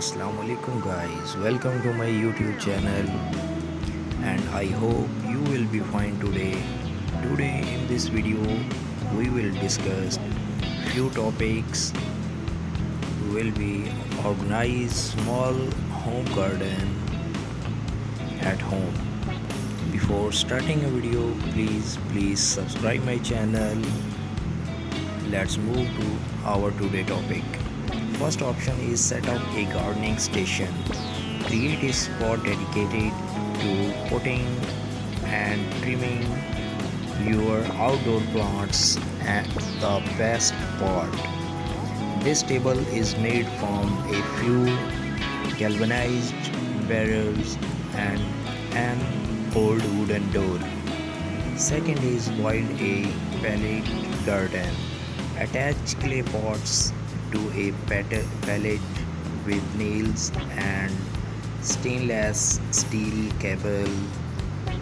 Assalamualaikum guys, welcome to my YouTube channel and I hope you will be fine today. Today in this video we will discuss few topics. We will be organize small home garden at home. Before starting a video, please subscribe my channel. Let's move to our today topic. First option is set up a gardening station. Create a spot dedicated to potting and trimming your outdoor plants. And the best part, this table is made from a few galvanized barrels and an old wooden door. Second is build a pallet garden. Attach clay pots to a pallet with nails and stainless steel cable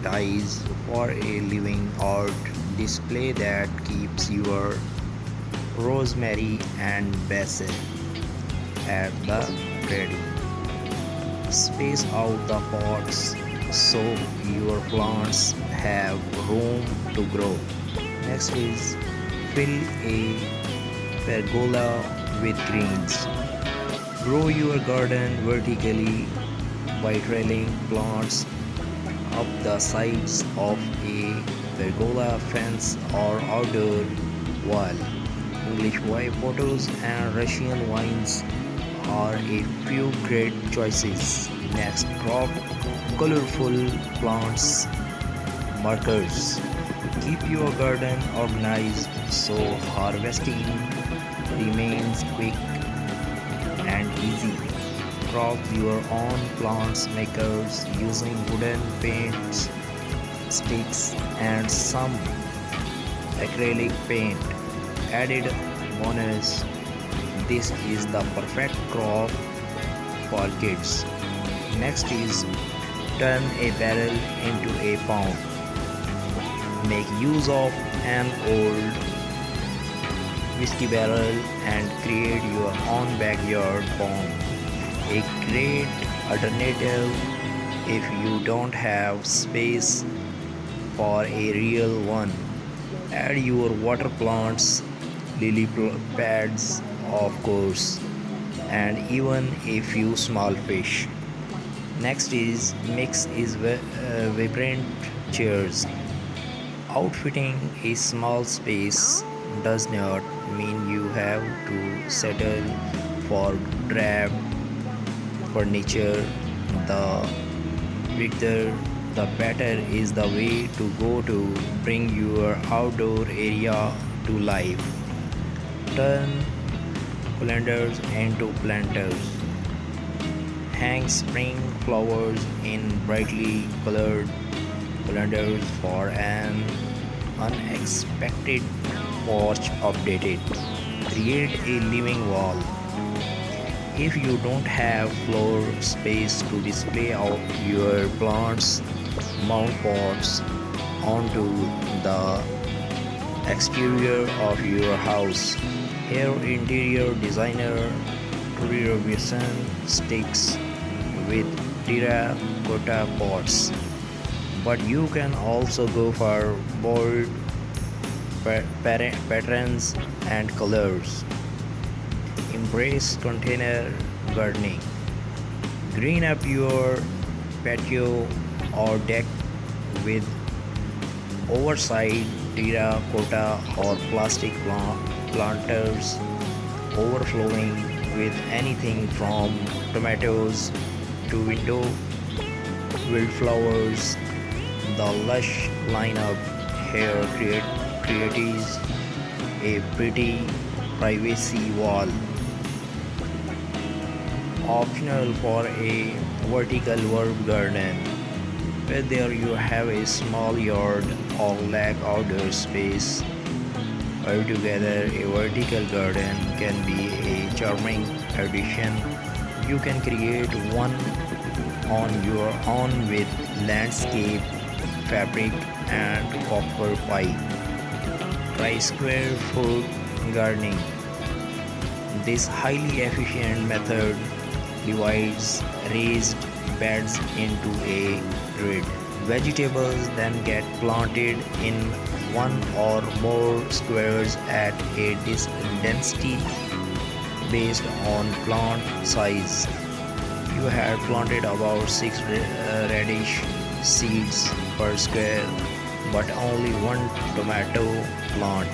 ties for a living art display that keeps your rosemary and basil at the ready. Space out the pots so your plants have room to grow. Next is fill a pergola with greens. Grow your garden vertically by trailing plants up the sides of a pergola fence or outdoor wall. English white potatoes and Russian vines are a few great choices. Next, crop colorful plants markers. Keep your garden organized so harvesting remains quick and easy. Crop your own plants makers using wooden paint sticks and some acrylic paint. Added bonus, this is the perfect crop for kids. Next is turn a barrel into a pond. Make use of an old whiskey barrel and create your own backyard pond. A great alternative if you don't have space for a real one. Add your water plants, lily pads, of course, and even a few small fish. Next is mix is vibrant chairs. Outfitting a small space does not mean you have to settle for drab furniture. The bigger the better is the way to go to bring your outdoor area to life. Turn colanders into planters. Hang spring flowers in brightly colored colanders for an unexpected porch updated. Create a living wall. If you don't have floor space to display out your plants, mount pots onto the exterior of your house. Here interior designer Robinson sticks with terracotta pots, but you can also go for bold patterns and colors. Embrace container gardening. Green up your patio or deck with oversized terracotta or plastic planters overflowing with anything from tomatoes to window wildflowers. The lush lineup here creates a pretty privacy wall. Optional for a vertical herb garden. Whether you have a small yard or lack outdoor space, altogether a vertical garden can be a charming addition. You can create one on your own with landscape fabric and copper pipe. Try square foot gardening. This highly efficient method divides raised beds into a grid. Vegetables then get planted in one or more squares at a density based on plant size. You had planted about 6 radish seeds per square, but only one tomato plant.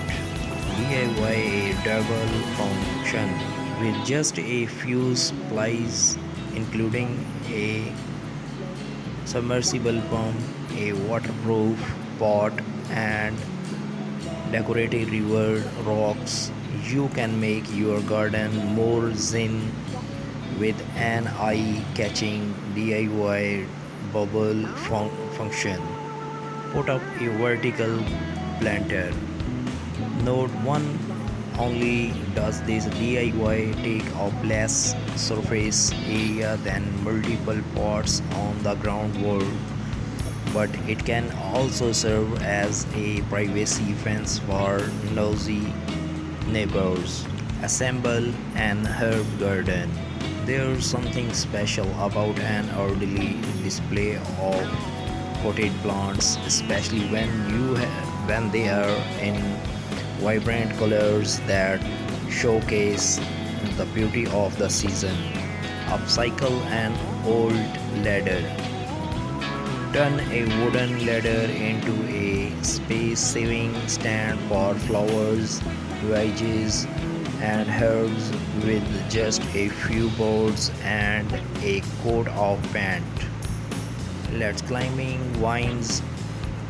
DIY a double function with just a few supplies, including a submersible pump, a waterproof pot, and decorative river rocks. You can make your garden more zen with an eye-catching DIY bubble function. Put up a vertical planter. Note 1: only does this DIY take up less surface area than multiple pots on the ground wall, but it can also serve as a privacy fence for nosy neighbors. Assemble an herb garden. There's something special about an orderly display of potted plants, especially when they are in vibrant colors that showcase the beauty of the season. Upcycle an old ladder. Turn a wooden ladder into a space-saving stand for flowers, veggies, and herbs with just a few boards and a coat of paint. Let climbing vines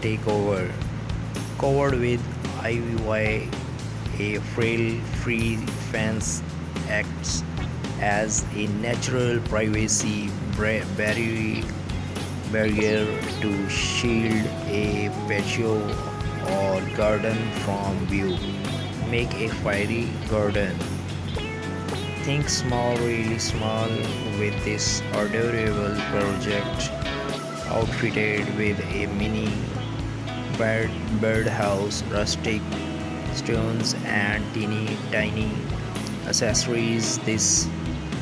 take over. Covered with ivy, a frail-free fence acts as a natural privacy barrier to shield a patio or garden from view. Make a fiery garden. Think small, really small with this adorable project, outfitted with a mini birdhouse, rustic stones, and teeny tiny accessories. This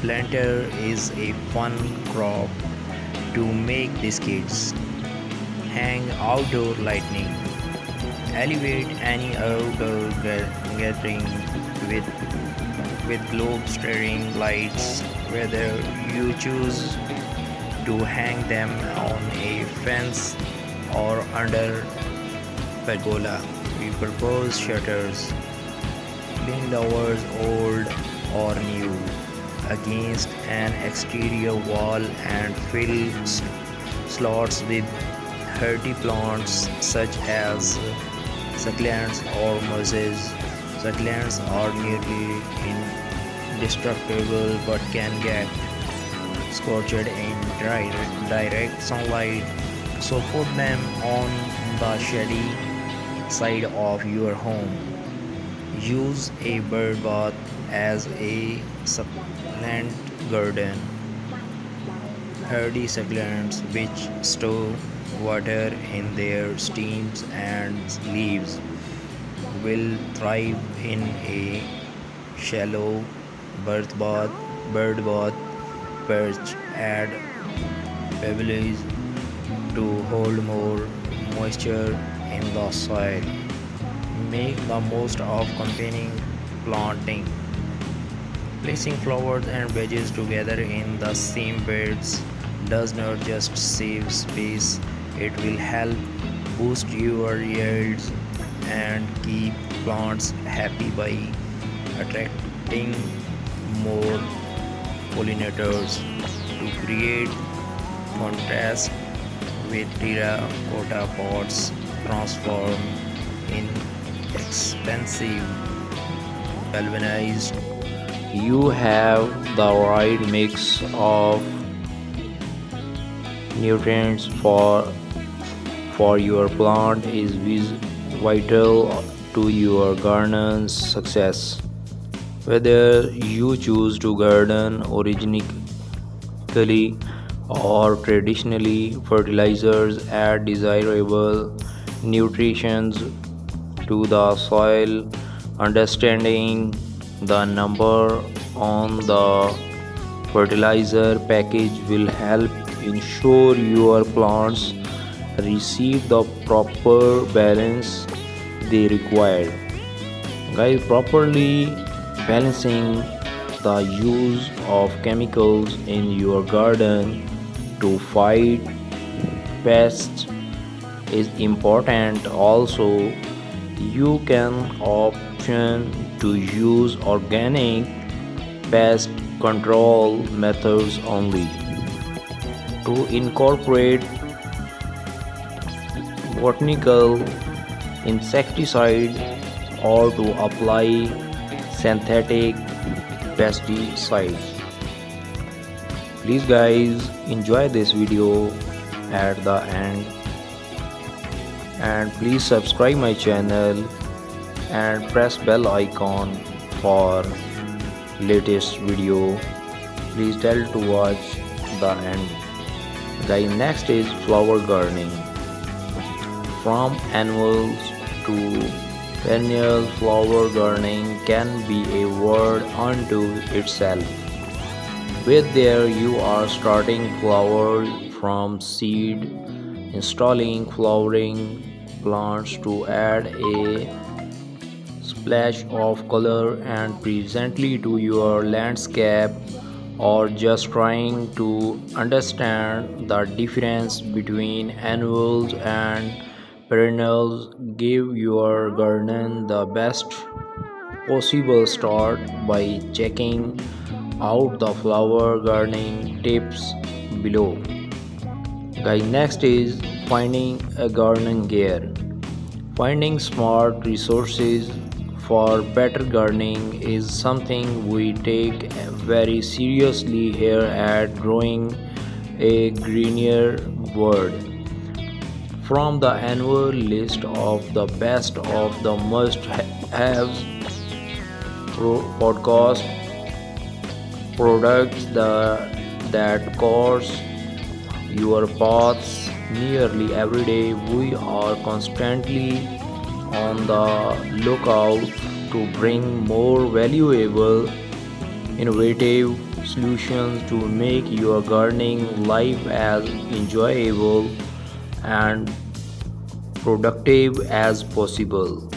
planter is a fun crop to make these kids. Hang outdoor lighting. Elevate any outdoor gathering with globe-staring lights, whether you choose to hang them on a fence or under pergola. We propose shutters, clean lowers old or new, against an exterior wall and fill slots with hardy plants such as succulents or mosses. Succulents are nearly indestructible but can get scorched in direct sunlight, so put them on the shady side of your home. Use a bird bath as a succulent garden. Hardy succulents which store water in their stems and leaves will thrive in a shallow bird bath perch. Add pebbles to hold more moisture in the soil. Make the most of combining planting. Placing flowers and veggies together in the same beds does not just save space, it will help boost your yields and keep plants happy by attracting more pollinators. To create contrast with terracotta pots transformed in expensive galvanized, you have the right mix of nutrients for your plant is vital to your garden's success. Whether you choose to garden organically or traditionally, fertilizers add desirable nutrition to the soil. Understanding the number on the fertilizer package will help ensure your plants receive the proper balance they require. Guys, properly balancing the use of chemicals in your garden to fight pests is important. Also, you can option to use organic pest control methods only. To incorporate botanical insecticide or to apply synthetic pesticides. Please guys, enjoy this video at the end, and please subscribe my channel and press bell icon for latest video. Please tell to watch the end. Guys, next is flower gardening. From annuals to perennial, flower gardening can be a word unto itself. With there you are starting flowers from seed, installing flowering plants to add a splash of color and presently to your landscape, or just trying to understand the difference between annuals and perennials. Give your garden the best possible start by checking out the flower gardening tips below. Guys, next is finding a gardening gear. Finding smart resources for better gardening is something we take very seriously here at Growing a Greener World. From the annual list of the best of the must-haves podcast products that course your paths nearly every day, we are constantly on the lookout to bring more valuable, innovative solutions to make your gardening life as enjoyable and productive as possible.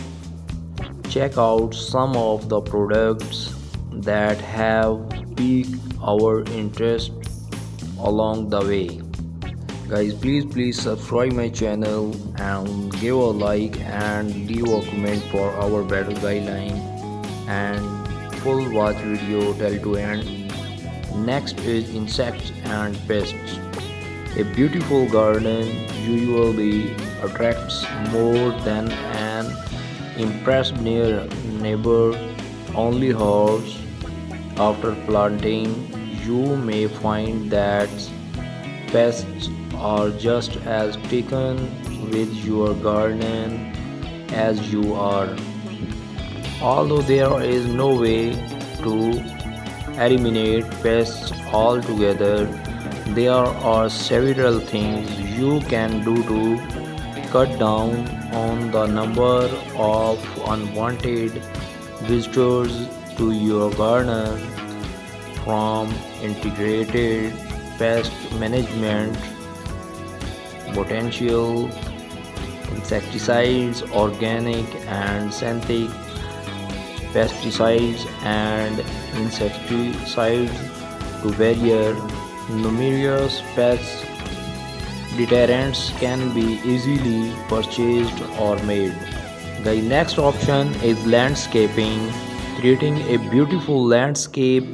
Check out some of the products that have piqued our interest along the way. Guys, please subscribe my channel and give a like and leave a comment for our better guideline and full watch video till to end. Next is insects and pests. A beautiful garden usually attracts more than an impressed neighbor only house. After planting, you may find that pests are just as taken with your garden as you are. Although there is no way to eliminate pests altogether, there are several things you can do to cut down on the number of unwanted visitors to your garden. From integrated pest management, potential insecticides, organic and synthetic pesticides and insecticides, to numerous pest deterrents can be easily purchased or made. The next option is landscaping. Creating a beautiful landscape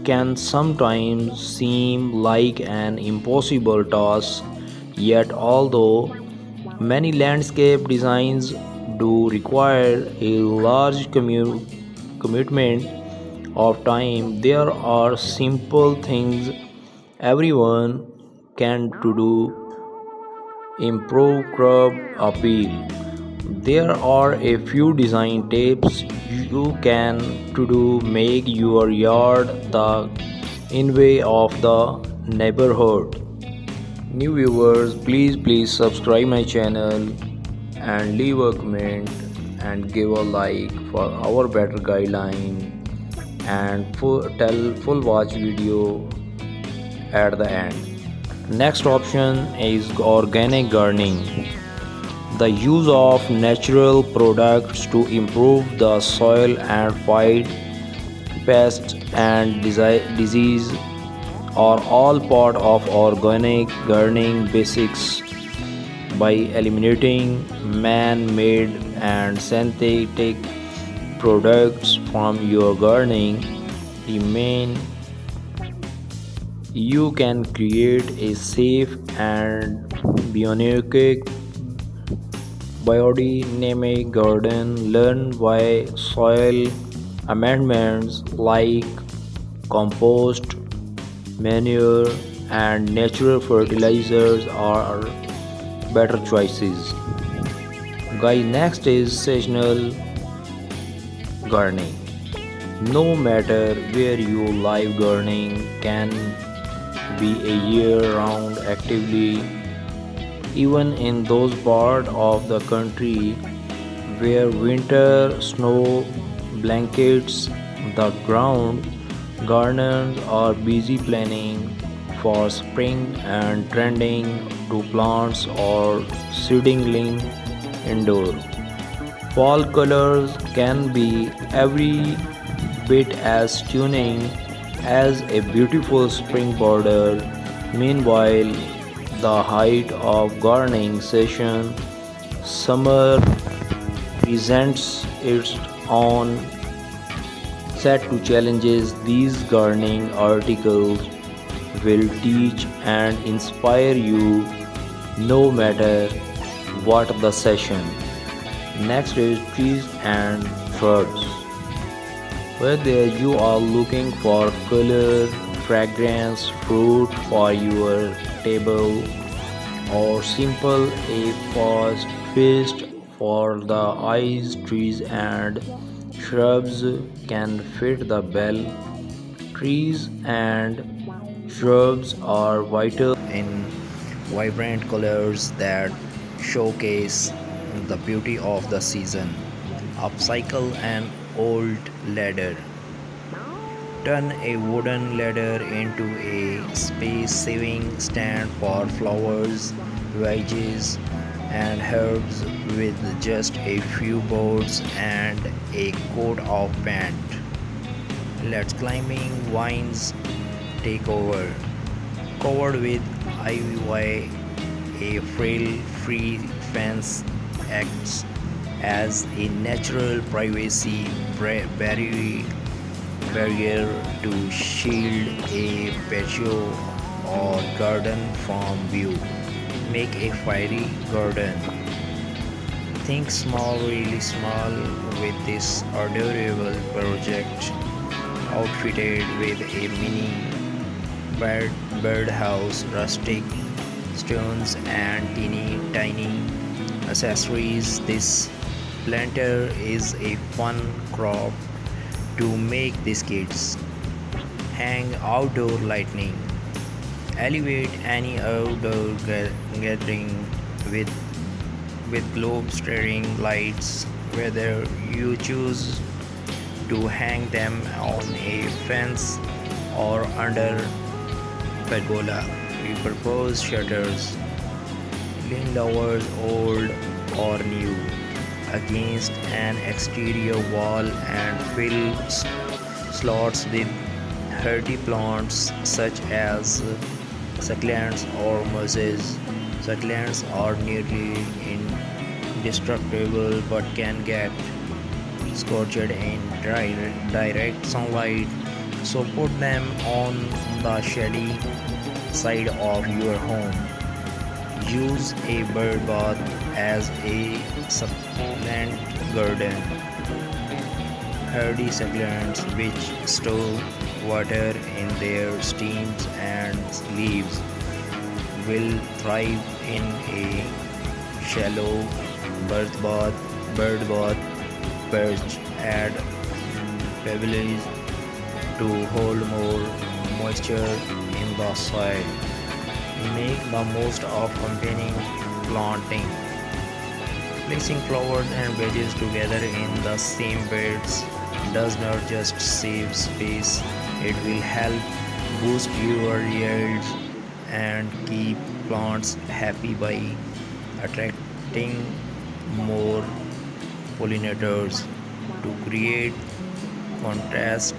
can sometimes seem like an impossible task, yet, although many landscape designs do require a large commitment of time, there are simple things everyone can to do improve crop appeal. There are a few design tips you can to do make your yard the envy of the neighborhood. New viewers, please subscribe my channel and leave a comment and give a like for our better guideline and full watch video at the end. Next option is organic gardening. The use of natural products to improve the soil and fight pests and disease are all part of organic gardening basics. By eliminating man-made and synthetic products from your gardening, the main you can create a safe and bionic biodynamic garden. Learn why soil amendments like compost, manure, and natural fertilizers are better choices. Guys, next is seasonal gardening. No matter where you live, gardening can be a year-round activity. Even in those parts of the country where winter snow blankets the ground, gardeners are busy planning for spring and tending to plants or seedling indoor. Fall colors can be every bit as stunning as a beautiful spring border. Meanwhile, the height of gardening season, summer presents its own set to challenges. These gardening articles will teach and inspire you no matter what the session. Next is trees and shrubs. Whether you are looking for color, fragrance, fruit for your table, or simple a fast feast for the eyes, trees and shrubs can fit the bill. Trees and shrubs are vital in vibrant colors that showcase the beauty of the season. Upcycle an old ladder. Turn a wooden ladder into a space saving stand for flowers, veggies, and herbs with just a few boards and a coat of paint. Let climbing vines take over. Covered with ivy, a frail free fence acts as a natural privacy barrier to shield a patio or garden from view. Make a fiery garden. Think small, really small with this adorable project outfitted with a mini birdhouse, rustic stones, and teeny tiny accessories. This planter is a fun crop to make these kids. Hang outdoor lighting. Elevate any outdoor gathering with globe staring lights, whether you choose to hang them on a fence or under pergola. Repurpose shutters, lean lowers old or new against an exterior wall and fill slots with hardy plants such as succulents or mosses. Succulents are nearly indestructible but can get scorched in direct sunlight, so put them on the shady side of your home. Use a bird bath as a succulent garden. Hardy succulents which store water in their stems and leaves will thrive in a shallow bird bath perch. Add pebbles to hold more moisture in the soil. Make the most of containing planting. Placing flowers and veggies together in the same beds does not just save space, it will help boost your yields and keep plants happy by attracting more pollinators. To create contrast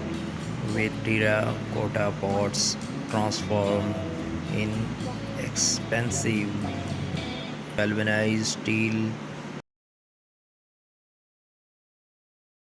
with terracotta pots transformed in expensive galvanized steel